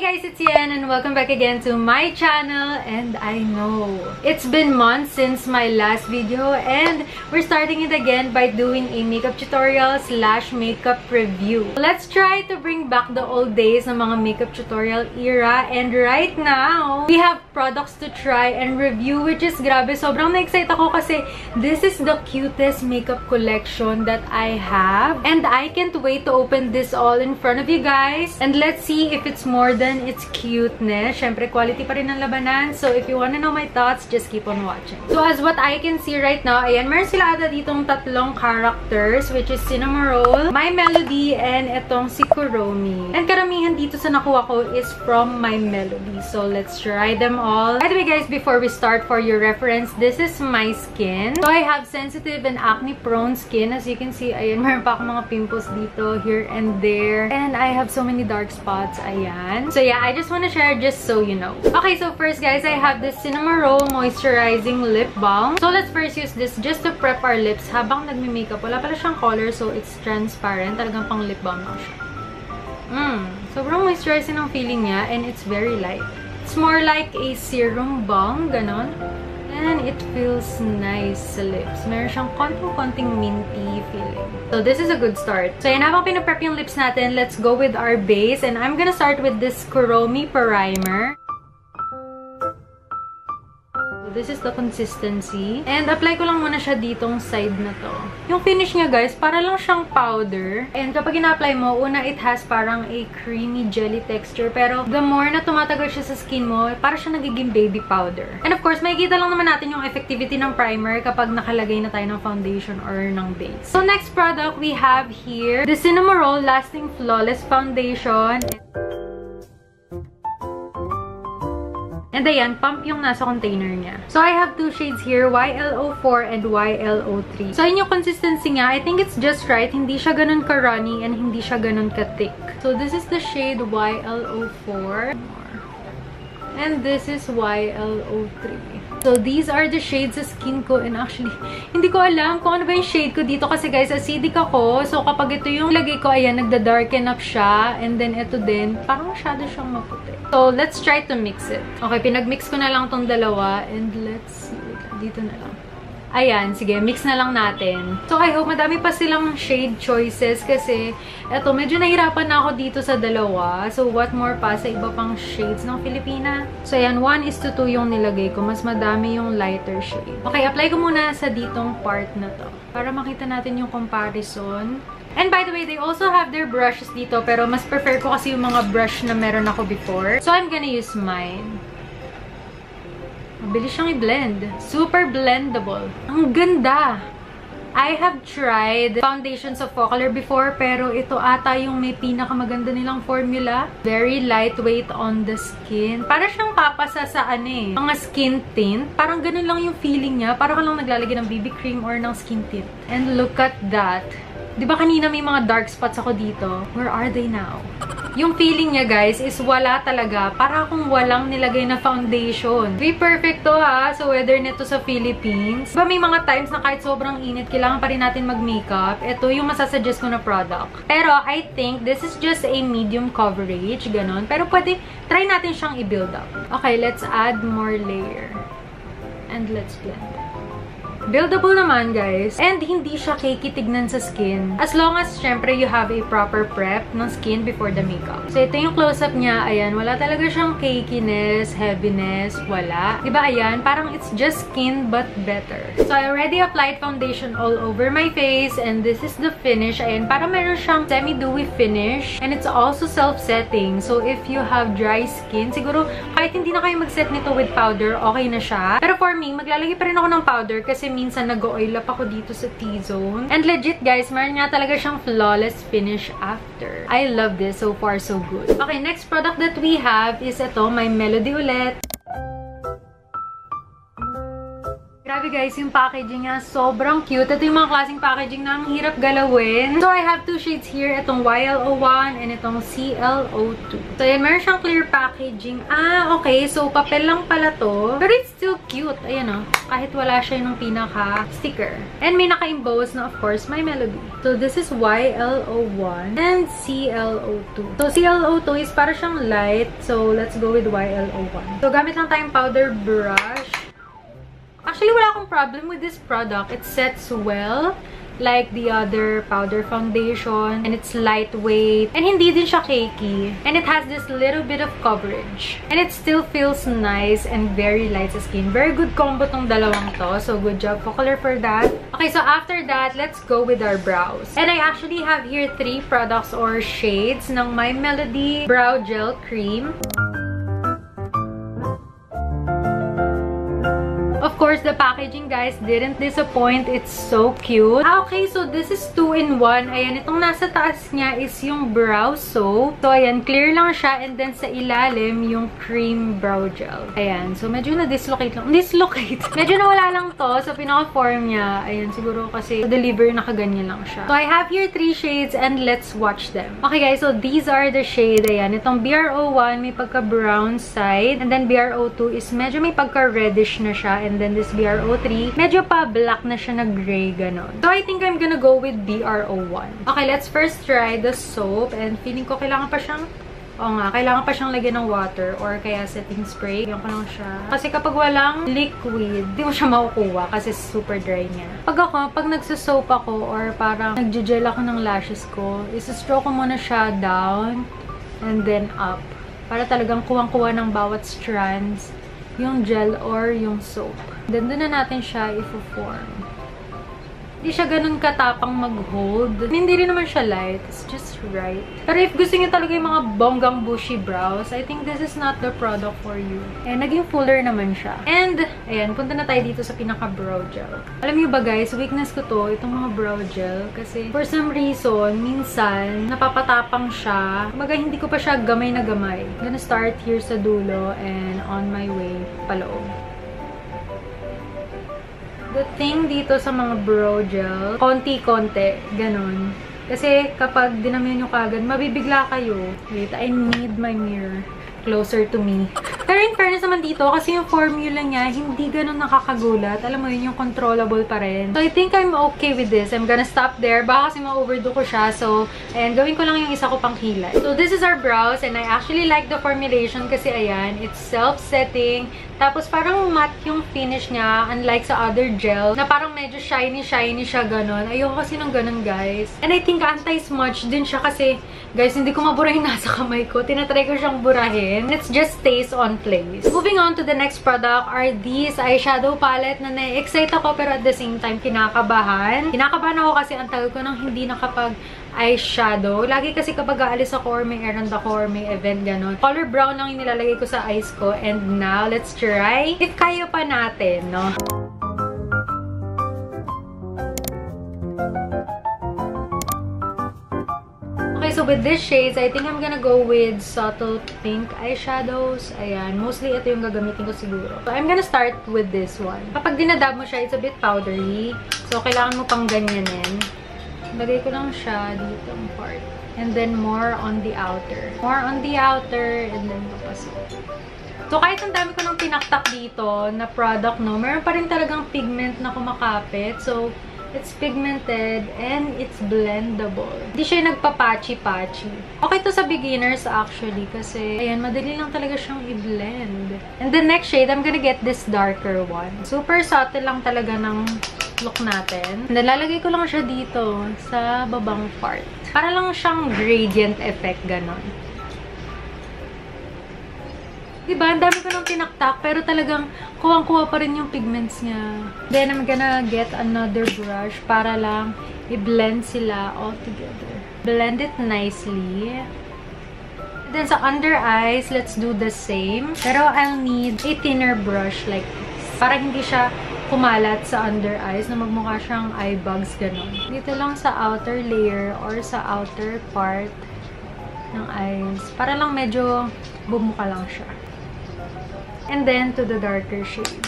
guys, it's Yen and welcome back again to my channel. And I know it's been months since my last video and we're starting it again by doing a makeup tutorial slash makeup review. Let's try to bring back the old days ng mga makeup tutorial era, and right now we have products to try and review, which is grabe, sobrang na-excite ako kasi this is the cutest makeup collection that I have and I can't wait to open this all in front of you guys, and let's see if it's more than its cuteness. Syempre, quality pa rin ang labanan. So, if you wanna know my thoughts, just keep on watching. So, as what I can see right now, ayan, meron sila ata ditong tatlong characters, which is Cinnamoroll, My Melody, and etong si Kuromi. And karamihan dito sa nakuha ko is from My Melody. So, let's try them all. By the way, guys, before we start, for your reference, this is my skin. So, I have sensitive and acne-prone skin. As you can see, ayan, meron pa akong mga pimples dito, here and there. And I have so many dark spots, ayan. So, yeah, I just want to share just so you know. Okay, so first, guys, I have this Cinnamoroll Moisturizing Lip Balm. So, let's first use this just to prep our lips habang nagme-makeup. Wala pala siyang color, so it's transparent. Talagang pang lip balm lang siya. Sobrang moisturizing ang feeling niya, and it's very light. It's more like a serum balm, ganon. And it feels nice sa lips. Meron siyang konting-konting minty feeling. So, this is a good start. So, yan, habang pinaprep yung lips natin, let's go with our base. And I'm gonna start with this Kuromi Primer. This is the consistency. And apply ko lang muna siya ditong side na to. Yung finish niya, guys, para lang siyang powder. And kapag ina-apply mo, una, it has parang a creamy jelly texture. Pero the more na tumatagal siya sa skin mo, para siya nagiging baby powder. And of course, makikita lang naman natin yung effectivity ng primer kapag nakalagay na tayo ng foundation or ng base. So next product we have here, the Cinnamoroll Lasting Flawless Foundation. And ayan, pump yung nasa container niya. So, I have two shades here, YLO4 and YLO3. So, yung consistency nga, I think it's just right. Hindi siya ganun ka-runny and hindi siya ganun ka-thick. So, this is the shade YLO4. And this is YLO3. So, these are the shades sa skin ko. And actually, hindi ko alam kung ano ba yung shade ko dito. Kasi guys, acidic ako. So, kapag ito yung lagay ko, ayan, nagda-darken up siya. And then, ito din, parang masyado siyang maputi. So, let's try to mix it. Okay, pinag-mix ko na lang tong dalawa. And let's see. Dito na lang. Ayan, sige, mix na lang natin. So, I hope madami pa silang shade choices kasi eto, medyo nahirapan na ako dito sa dalawa. So, what more pa sa iba pang shades ng Filipina? So, ayan, 1:2 yung nilagay ko. Mas madami yung lighter shade. Okay, apply ko muna sa ditong part na to para makita natin yung comparison. And by the way, they also have their brushes dito, pero mas prefer ko kasi yung mga brush na meron ako before. So, I'm gonna use mine. Mabilis siyang i-blend. Super blendable. Ang ganda! I have tried foundations of Focalure before, pero ito ata yung may pinakamaganda nilang formula. Very lightweight on the skin. Para siyang papasa sa mga skin tint. Parang ganun lang yung feeling niya. Parang ka lang naglalagay ng BB cream or ng skin tint. And look at that. Diba kanina may mga dark spots ako dito? Where are they now? Yung feeling niya, guys, is wala talaga. Para akong walang nilagay na foundation. Be perfect to, ha? So, whether nito sa Philippines. Diba may mga times na kahit sobrang init, kailangan pa rin natin mag-makeup. Ito yung masasuggest ko na product. Pero, I think this is just a medium coverage. Ganon. Pero pwede, try natin siyang i-build up. Okay, let's add more layer. And let's blend. Buildable naman, guys. And hindi siya cakey tignan sa skin. As long as, syempre, you have a proper prep ng skin before the makeup. So, ito yung close-up niya. Ayan, wala talaga siyang cakiness, heaviness, wala. Diba, ayan? Parang it's just skin but better. So, I already applied foundation all over my face. And this is the finish. Ayan, parang meron siyang semi-dewy finish. And it's also self-setting. So, if you have dry skin, siguro, kahit hindi na kayo mag-set nito with powder, okay na siya. Pero for me, maglalagay pa rin ako ng powder kasi minsan nag-oil up ako dito sa T-zone. And legit, guys, meron nga talaga siyang flawless finish after. I love this. So far, so good. Okay, next product that we have is ito, My Melody ulit. Grabe Grabe guys, yung packaging niya, sobrang cute. Ito yung mga klaseng packaging na ang hirap galawin. So, I have two shades here. Itong YL01 and itong CL02. So, yan, meron siyang clear packaging. Ah, okay. So, papel lang pala to. Pero it's still cute. Ayan o. Kahit wala siya yung pinaka-sticker. And may naka-emboss na, of course, my melody. So, this is YL01 and CL02. So, CL02 is para siyang light. So, let's go with YL01. So, gamit lang tayong powder brush. Actually, wala akong problem with this product. It sets well, like the other powder foundation. And it's lightweight. And hindi din siya cakey. And it has this little bit of coverage. And it still feels nice and very light sa skin. Very good combo tong dalawang to. So, good job, Focalure, for that. Okay, so after that, let's go with our brows. And I actually have here 3 products or shades ng My Melody Brow Gel Cream. Of course, the packaging, guys, didn't disappoint. It's so cute. Ah, okay, so this is 2-in-1. Ayan, itong nasa taas niya is yung brow soap. So, ayan, clear lang siya. And then, sa ilalim, yung cream brow gel. Ayan, so medyo na-dislocate lang. Dislocate. Medyo nawala lang to sa pinaka-form niya. Ayan, siguro kasi deliver nakaganyan lang siya. So, I have here 3 shades and let's watch them. Okay, guys, so these are the shade. Ayan, itong BR01, may pagka-brown side. And then, BR02 is medyo may pagka-reddish na siya. And then this BR03, medyo pa black na siya na gray, ganon. So, I think I'm gonna go with BR01. Okay, let's first try the soap. And feeling ko kailangan pa siyang, kailangan pa siyang lagyan ng water or kaya setting spray. Lagyan ko lang siya. Kasi kapag walang liquid, di mo siya makukuha kasi super dry niya. Pag nagsusoap ako or parang nagje-gel ako ng lashes ko, isa-stroke ko muna siya down and then up. Para talagang kuwang-kuwa ng bawat strands yung gel or yung soap. Then, doon na natin siya i-form. Hindi siya ganun katapang mag-hold. Hindi rin naman siya light. It's just right. Pero if gusto niyo talaga yung mga bonggang bushy brows, I think this is not the product for you. And naging fuller naman siya. And, ayan, punta na tayo dito sa pinaka-brow gel. Alam niyo ba guys, weakness ko to, itong mga brow gel. Kasi, for some reason, minsan, napapatapang siya. Kumbaga, hindi ko pa siya gamay na gamay. I'm gonna start here sa dulo and on my way paloob. The thing dito sa mga brow gel, konti-konti, ganun. Kasi kapag dinamihan nyo kagad, mabibigla kayo. Wait, I need my mirror closer to me. Pero in fairness naman dito, kasi yung formula niya, hindi ganun nakakagulat. Alam mo yun, yung controllable pa rin. So, I think I'm okay with this. I'm gonna stop there. Baka kasi ma-overdo ko siya. So, ayan, gawin ko lang yung isa ko pang kilay. So, this is our brows. And I actually like the formulation kasi, ayan, it's self-setting. Tapos, parang matte yung finish niya. Unlike sa other gel, na parang medyo shiny-shiny siya, ganun. Ayoko kasi ng ganun, guys. And I think anti-smudge din siya kasi, guys, hindi ko mabura yung nasa kamay ko. Tinatry ko siyang burahin. It just stays on place. Moving on to the next product are these eyeshadow palette na na-excite ako pero at the same time kinakabahan. Kinakabahan ako kasi ang tagal ko nang hindi nakapag eyeshadow. Lagi kasi kapag aalis ako or may errand ako or may event, gano'n. Color brown lang yung nilalagay ko sa eyes ko. And now, let's try. If kaya pa natin, no? Okay, so with these shades, I think I'm gonna go with subtle pink eyeshadows. Ayan, mostly ito yung gagamitin ko siguro. So, I'm gonna start with this one. Kapag dinadab mo siya, it's a bit powdery. So, kailangan mo pang ganyanin. Lagay ko lang siya dito ang part. And then, more on the outer. More on the outer, and then papasok. So, kahit ang dami ko nang pinaktak dito na product, no, meron pa rin talagang pigment na kumakapit. So, it's pigmented and it's blendable. Hindi siya nagpa-patchy-patchy. Okay to sa beginners actually kasi, ayan, madali lang talaga siyang i-blend. And the next shade, I'm gonna get this darker one. Super subtle lang talaga ng look natin. Nalalagay ko lang siya dito sa babang part. Para lang siyang gradient effect, ganon. Diba? Ang dami ko nang tinaktak, pero talagang kuwang-kuwa pa rin yung pigments niya. Then, I'm gonna get another brush para lang i-blend sila all together. Blend it nicely. Then, sa under eyes, let's do the same. Pero, I'll need a thinner brush like this. Para hindi siya kumalat sa under eyes na magmukha siyang eye bags, ganon. Dito lang sa outer layer or sa outer part ng eyes. Para lang medyo bumuka lang siya. And then, to the darker shade.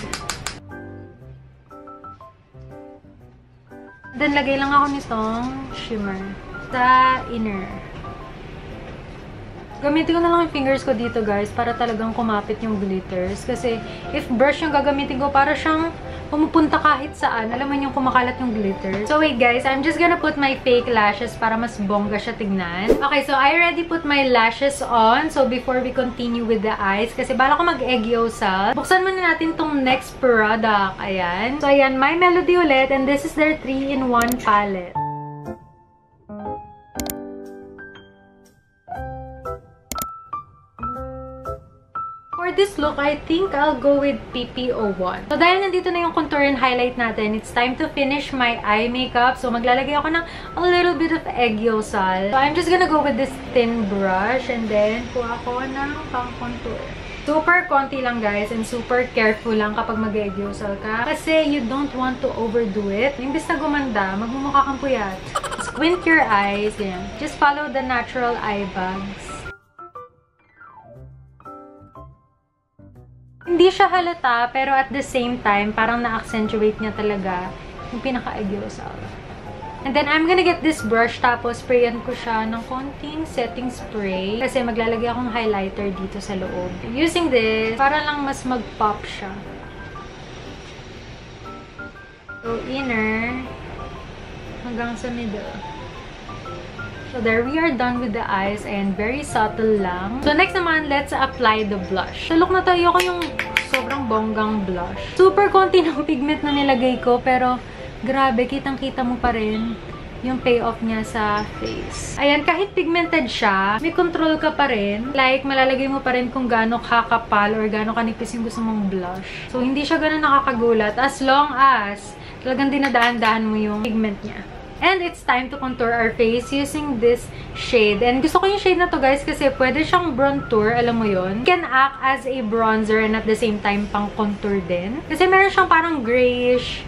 Then, lagay lang ako nitong shimmer sa inner. Gamitin ko na lang yung fingers ko dito, guys, para talagang kumapit yung glitters. Kasi, if brush yung gagamitin ko, para siyang pumupunta kahit saan. Alam mo yung kumakalat yung glitter. So, wait, guys. I'm just gonna put my fake lashes para mas bongga siya tignan. Okay, so I already put my lashes on. So, before we continue with the eyes, kasi bala ko mag-egg yosal, buksan muna natin tong next product. Ayan. So, ayan, My Melody ulit. And this is their 3-in-1 palette. For this look, I think I'll go with PP01. So, dahil nandito na yung contour and highlight natin, it's time to finish my eye makeup. So, maglalagay ako ng a little bit of egg yosal. So, I'm just gonna go with this thin brush and then kuha ko ng pang-contour. Super konti lang, guys, and super careful lang kapag mag-egg yosal ka. Kasi you don't want to overdo it. Imbis na gumanda, magmumukha kang puyat. Squint your eyes. Yan. Just follow the natural eye bags. Hindi siya halata, pero at the same time, parang na-accentuate niya talaga yung pinaka-egg yosal. And then, I'm gonna get this brush, tapos sprayan ko siya ng konting setting spray. Kasi maglalagay akong highlighter dito sa loob. Using this, para lang mas mag-pop siya. So, inner, hanggang sa middle. So, there we are done with the eyes and very subtle lang. So, next naman, let's apply the blush. Sa look na to, ayoko yung sobrang bonggang blush. Super konti ng pigment na nilagay ko, pero grabe, kitang-kita mo pa rin yung payoff niya sa face. Ayan, kahit pigmented siya, may control ka pa rin. Like, malalagay mo pa rin kung gaano kakapal or gaano kanipis yung gusto mong blush. So, hindi siya ganun nakakagulat as long as talagang dinadaan-daan mo yung pigment niya. And it's time to contour our face using this shade. And gusto ko yung shade na to, guys, kasi pwede siyang bronzer, alam mo yun. It can act as a bronzer and at the same time pang contour din. Kasi meron siyang parang grayish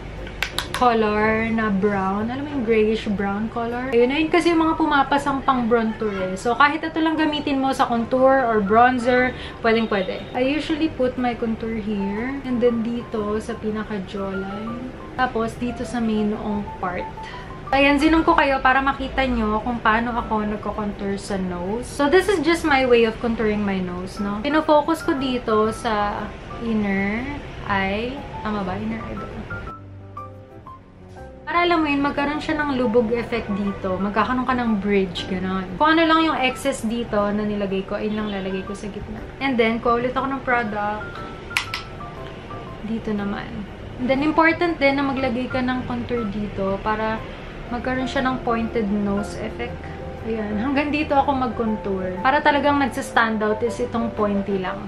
color na brown. Alam mo yung grayish-brown color? Ayun na yun kasi yung mga pumapasang pang bronzer eh. So, kahit ito lang gamitin mo sa contour or bronzer, pwedeng-pwede. I usually put my contour here. And then dito sa pinaka-jawline. Tapos dito sa may noong part. Ayan, zinong ko kayo para makita nyo kung paano ako nagko-contour sa nose. So, this is just my way of contouring my nose, no? Pinofocus ko dito sa inner eye. Tama ba? Inner eye ba? Para alam mo yun, magkaroon siya ng lubog effect dito. Magkakaroon ka ng bridge, gano'n. Kung ano lang yung excess dito na nilagay ko, ayun lang lalagay ko sa gitna. And then, kuha ulit ako ng product. Dito naman. And then, important din na maglagay ka ng contour dito para magkaroon siya ng pointed nose effect. Ayan. Hanggang dito ako mag-contour. Para talagang nagsa-stand out is itong pointy lang.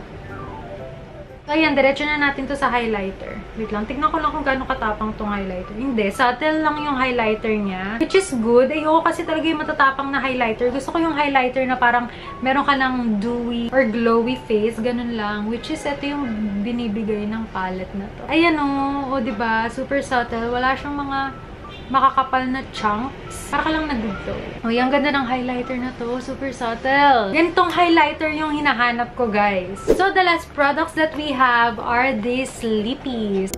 So, ayan. Diretso na natin to sa highlighter. Wait lang. Tignan ko lang kung gaano katapang tong highlighter. Hindi. Subtle lang yung highlighter niya. Which is good. Ayoko kasi talaga yung matatapang na highlighter. Gusto ko yung highlighter na parang meron ka ng dewy or glowy face. Ganun lang. Which is ito yung binibigay ng palette na to. Ayan o. O, diba? Super subtle. Wala siyang mga makakapal na chunks. Para ka lang nag-glow. Oh, yung ganda ng highlighter na to. Super subtle. Ganitong highlighter yung hinahanap ko, guys. So, the last products that we have are these lippies.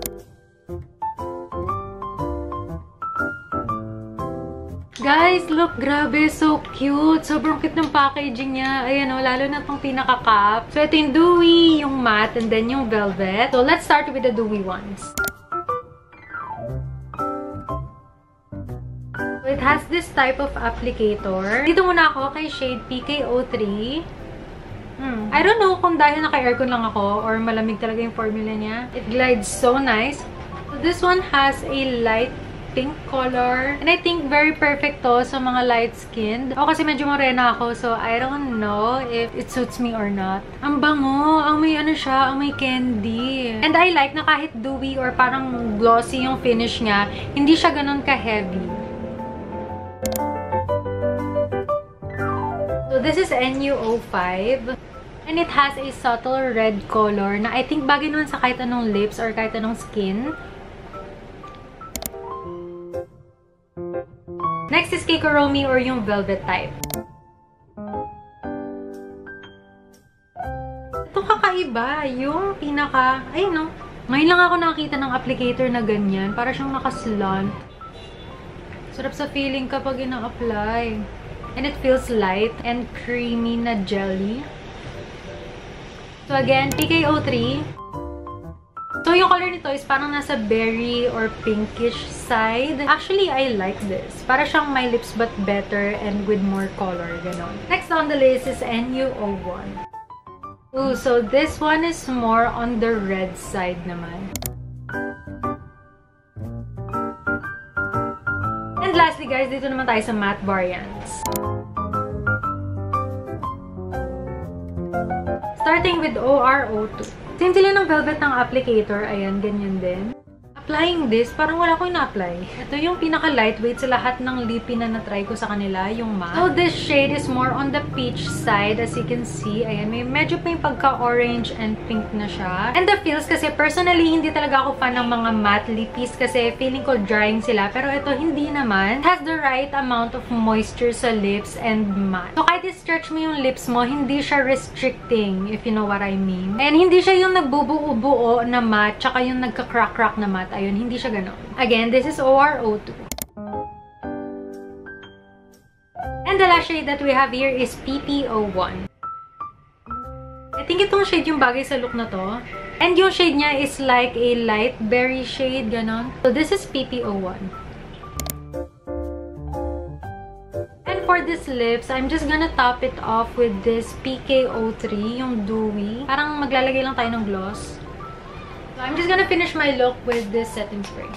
Guys, look, grabe, so cute. Sobrang cute ng packaging niya. Ayan o, lalo na itong pinaka-cap. So, ito yung dewy, yung matte, and then yung velvet. So, let's start with the dewy ones. It has this type of applicator. Dito muna ako kay shade PK03. I don't know kung dahil naka-aircon lang ako or malamig talaga yung formula niya. It glides so nice. So this one has a light pink color. And I think very perfect to sa mga light-skinned. Ako kasi medyo morena ako, so I don't know if it suits me or not. Ang bango! Ang may ano siya, ang may candy. And I like na kahit dewy or parang glossy yung finish niya, hindi siya ganun ka-heavy. So, this is NU05. And it has a subtle red color na I think bagay naman sa kahit anong lips or kahit anong skin. Next is Kekoromi or yung velvet type. Ito kakaiba. Yung pinaka... Ayun no. Ngayon lang ako nakakita ng applicator na ganyan. Para siyang nakaslant. Sarap sa feeling kapag ina-apply. And it feels light and creamy na jelly. So again, PKO3. So yung color nito is parang nasa berry or pinkish side. Actually, I like this. Para siyang My Lips but better and with more color. Ganon. Next on the list is NU01. Ooh, so this one is more on the red side naman. And lastly guys, dito naman tayo sa matte variants. Starting with OR02. Same sila ng velvet ng applicator. Ayan, ganyan din. Applying this, parang wala ko ina-apply. Ito yung pinaka-lightweight sa lahat ng lippy na na-try ko sa kanila, yung matte. So, this shade is more on the peach side, as you can see. Ayan, may medyo pa yung pagka-orange and pink na siya. And the feels, kasi personally, hindi talaga ako fan ng mga matte lippies kasi feeling ko drying sila. Pero ito, hindi naman. It has the right amount of moisture sa lips and matte. So, kahit i-stretch mo yung lips mo, hindi siya restricting, if you know what I mean. And hindi siya yung nagbubuo-buo na matte, tsaka yung nagka-crack-crack na matte. Ayun, hindi siya ganon. Again, this is OR02. And the last shade that we have here is PP01. I think itong shade yung bagay sa look na to. And yung shade niya is like a light berry shade, ganon. So this is PP01. And for this lips, I'm just gonna top it off with this PKO3, yung dewy. Parang maglalagay lang tayo ng gloss. So I'm just gonna finish my look with this setting spray.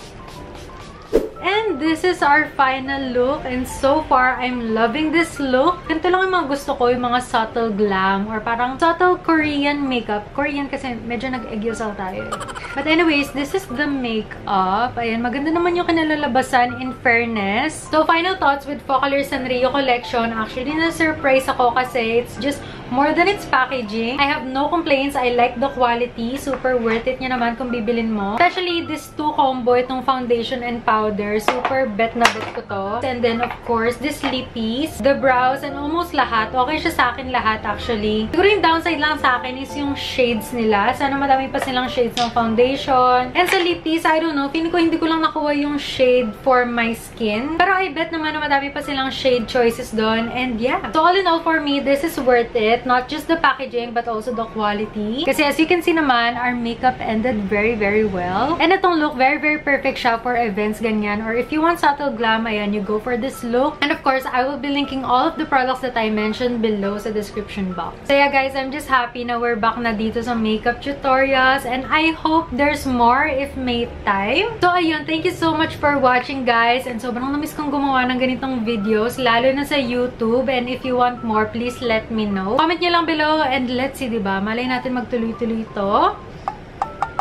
And this is our final look. And so far, I'm loving this look. Ganito lang yung mga gusto ko, yung mga subtle glam or parang subtle Korean makeup. Korean kasi medyo nag-egyosal tayo. But anyways, this is the makeup. Ayan, maganda naman yung kinalalabasan in fairness. So, final thoughts with Focallure Sanrio collection. Actually, na-surprise ako kasi it's just more than its packaging. I have no complaints. I like the quality. Super worth it niya naman kung bibilin mo. Especially this two combo, itong foundation and powder. Super bet na bet ko to. And then, of course, this lippies, the brows, and almost lahat. Okay siya sa akin lahat, actually. Siguro yung downside lang sa akin is yung shades nila. Sana madami pa silang shades ng foundation. And sa lippies, I don't know, feeling ko hindi ko lang nakuha yung shade for my skin. Pero I bet naman na madami pa silang shade choices doon. And yeah. So, all in all, for me, this is worth it. Not just the packaging, but also the quality. Kasi as you can see naman, our makeup ended very, very well. And itong look, very, very perfect siya for events, ganyan. Or if you want subtle glam, ayan, you go for this look. And of course, I will be linking all of the products that I mentioned below sa description box. So yeah, guys, I'm just happy na we're back na dito sa makeup tutorials. And I hope there's more if may time. So ayun, thank you so much for watching, guys. And sobrang namiss kong gumawa ng ganitong videos, lalo na sa YouTube. And if you want more, please let me know. Comment nyo lang below and let's see, diba? Malay natin magtuloy-tuloy ito.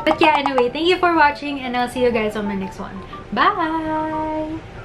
But yeah, anyway, thank you for watching and I'll see you guys on my next one. Bye!